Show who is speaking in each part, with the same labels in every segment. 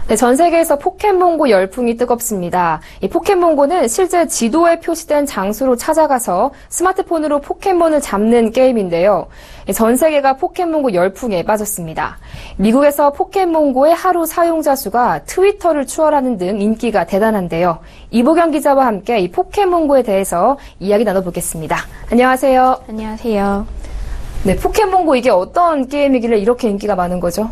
Speaker 1: 네, 전 세계에서 포켓몬고 열풍이 뜨겁습니다. 이 포켓몬고는 실제 지도에 표시된 장소로 찾아가서 스마트폰으로 포켓몬을 잡는 게임인데요. 전 세계가 포켓몬고 열풍에 빠졌습니다. 미국에서 포켓몬고의 하루 사용자 수가 트위터를 추월하는 등 인기가 대단한데요. 이보경 기자와 함께 이 포켓몬고에 대해서 이야기 나눠보겠습니다. 안녕하세요.
Speaker 2: 안녕하세요.
Speaker 1: 네, 포켓몬고 이게 어떤 게임이길래 이렇게 인기가 많은 거죠?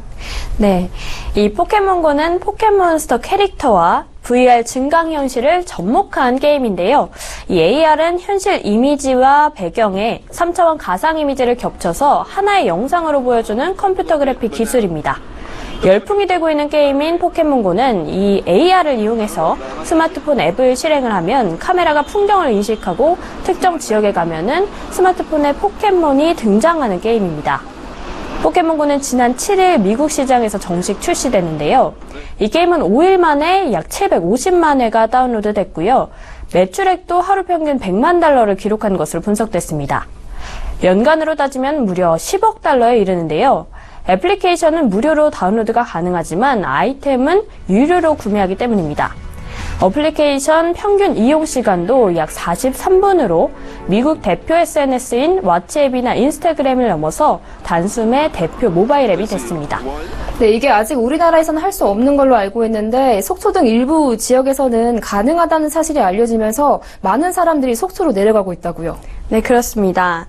Speaker 2: 네, 이 포켓몬고는 포켓몬스터 캐릭터와 VR 증강현실을 접목한 게임인데요. 이 AR은 현실 이미지와 배경에 3차원 가상 이미지를 겹쳐서 하나의 영상으로 보여주는 컴퓨터 그래픽 기술입니다. 열풍이 되고 있는 게임인 포켓몬고는 이 AR을 이용해서 스마트폰 앱을 실행을 하면 카메라가 풍경을 인식하고 특정 지역에 가면은 스마트폰에 포켓몬이 등장하는 게임입니다. 포켓몬고는 지난 7일 미국 시장에서 정식 출시되는데요. 이 게임은 5일 만에 약 750만 회가 다운로드 됐고요. 매출액도 하루 평균 100만 달러를 기록한 것으로 분석됐습니다. 연간으로 따지면 무려 10억 달러에 이르는데요. 애플리케이션은 무료로 다운로드가 가능하지만 아이템은 유료로 구매하기 때문입니다. 어플리케이션 평균 이용 시간도 약 43분으로 미국 대표 SNS인 왓츠앱이나 인스타그램을 넘어서 단숨에 대표 모바일 앱이 됐습니다.
Speaker 1: 네, 이게 아직 우리나라에서는 할 수 없는 걸로 알고 있는데 속초 등 일부 지역에서는 가능하다는 사실이 알려지면서 많은 사람들이 속초로 내려가고 있다고요.
Speaker 2: 네, 그렇습니다.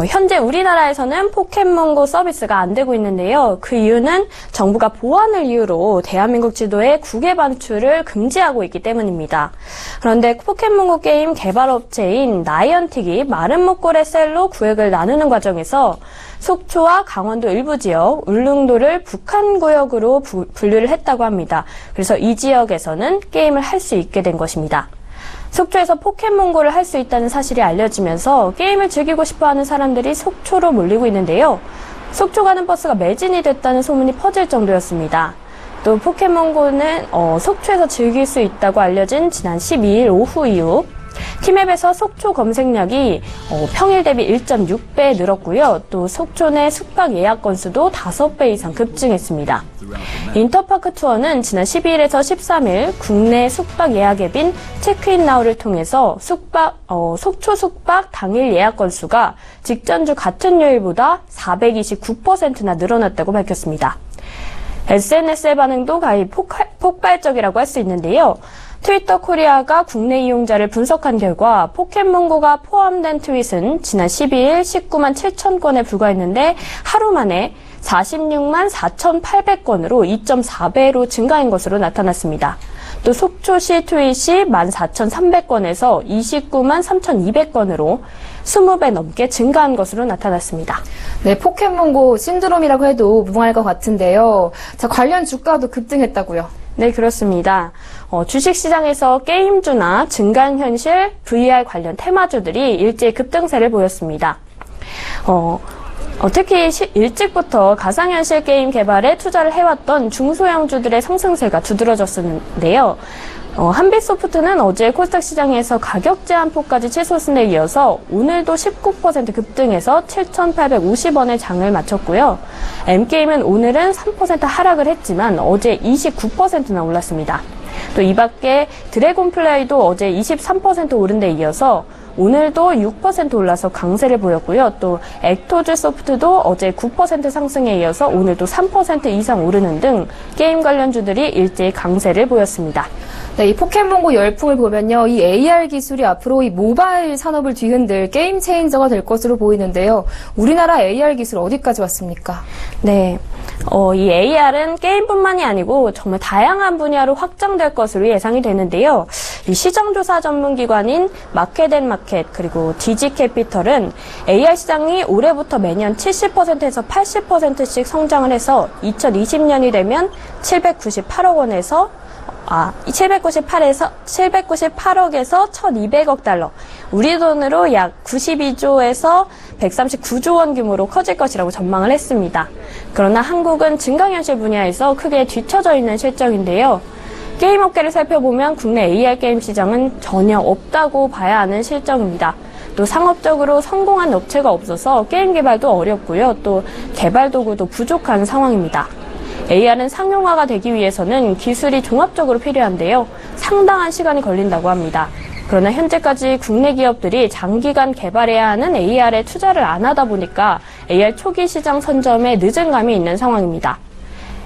Speaker 2: 현재 우리나라에서는 포켓몬고 서비스가 안 되고 있는데요. 그 이유는 정부가 보안을 이유로 대한민국 지도에 국외 반출을 금지하고 있기 때문입니다. 그런데 포켓몬고 게임 개발업체인 나이언틱이 마른 목골의 셀로 구획을 나누는 과정에서 속초와 강원도 일부 지역, 울릉도를 북한 구역으로 분류를 했다고 합니다. 그래서 이 지역에서는 게임을 할 수 있게 된 것입니다. 속초에서 포켓몬고를 할 수 있다는 사실이 알려지면서 게임을 즐기고 싶어하는 사람들이 속초로 몰리고 있는데요. 속초 가는 버스가 매진이 됐다는 소문이 퍼질 정도였습니다. 또 포켓몬고는 속초에서 즐길 수 있다고 알려진 지난 12일 오후 이후 티맵에서 속초 검색량이 평일 대비 1.6배 늘었고요. 또 속초 내 숙박 예약 건수도 5배 이상 급증했습니다. 인터파크 투어는 지난 12일에서 13일 국내 숙박 예약 앱인 체크인나우를 통해서 속초 숙박 당일 예약 건수가 직전주 같은 요일보다 429%나 늘어났다고 밝혔습니다. SNS의 반응도 가히 폭발적이라고 할 수 있는데요. 트위터 코리아가 국내 이용자를 분석한 결과 포켓몬고가 포함된 트윗은 지난 12일 19만 7천 건에 불과했는데 하루 만에 46만 4,800건으로 2.4배로 증가한 것으로 나타났습니다. 또 속초시 트윗이 14,300건에서 29만 3,200건으로 20배 넘게 증가한 것으로 나타났습니다.
Speaker 1: 네, 포켓몬고 신드롬이라고 해도 무방할 것 같은데요. 자, 관련 주가도 급등했다고요.
Speaker 2: 네, 그렇습니다. 주식시장에서 게임주나 증강현실, VR 관련 테마주들이 일제히 급등세를 보였습니다. 특히 일찍부터 가상현실 게임 개발에 투자를 해왔던 중소형주들의 상승세가 두드러졌는데요. 한빛소프트는 어제 코스닥 시장에서 가격 제한폭까지 치솟은 데 이어서 오늘도 19% 급등해서 7,850원에 장을 마쳤고요. M게임은 오늘은 3% 하락을 했지만 어제 29%나 올랐습니다. 또 이 밖에 드래곤플레이도 어제 23% 오른 데 이어서 오늘도 6% 올라서 강세를 보였고요. 또 액토즈 소프트도 어제 9% 상승에 이어서 오늘도 3% 이상 오르는 등 게임 관련주들이 일제히 강세를 보였습니다.
Speaker 1: 네, 이 포켓몬고 열풍을 보면요. 이 AR 기술이 앞으로 이 모바일 산업을 뒤흔들 게임 체인저가 될 것으로 보이는데요. 우리나라 AR 기술 어디까지 왔습니까?
Speaker 2: 네. 이 AR은 게임뿐만이 아니고 정말 다양한 분야로 확장될 것으로 예상이 되는데요. 이 시장조사 전문기관인 마켓앤마켓 그리고 디지캐피털은 AR 시장이 올해부터 매년 70%에서 80%씩 성장을 해서 2020년이 되면 798억에서 798억에서 1,200억 달러, 우리 돈으로 약 92조에서 139조 원 규모로 커질 것이라고 전망을 했습니다. 그러나 한국은 증강현실 분야에서 크게 뒤처져 있는 실정인데요. 게임 업계를 살펴보면 국내 AR 게임 시장은 전혀 없다고 봐야 하는 실정입니다. 또 상업적으로 성공한 업체가 없어서 게임 개발도 어렵고요. 또 개발 도구도 부족한 상황입니다. AR은 상용화가 되기 위해서는 기술이 종합적으로 필요한데요. 상당한 시간이 걸린다고 합니다. 그러나 현재까지 국내 기업들이 장기간 개발해야 하는 AR에 투자를 안 하다 보니까 AR 초기 시장 선점에 늦은 감이 있는 상황입니다.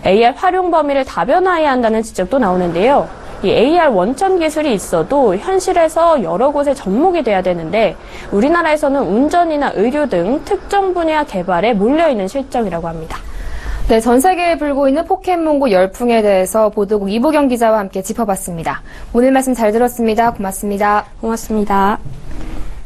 Speaker 2: AR 활용 범위를 다변화해야 한다는 지적도 나오는데요. 이 AR 원천 기술이 있어도 현실에서 여러 곳에 접목이 돼야 되는데 우리나라에서는 운전이나 의료 등 특정 분야 개발에 몰려있는 실정이라고 합니다.
Speaker 1: 네, 전 세계에 불고 있는 포켓몬고 열풍에 대해서 보도국 이보경 기자와 함께 짚어봤습니다. 오늘 말씀 잘 들었습니다. 고맙습니다.
Speaker 2: 고맙습니다.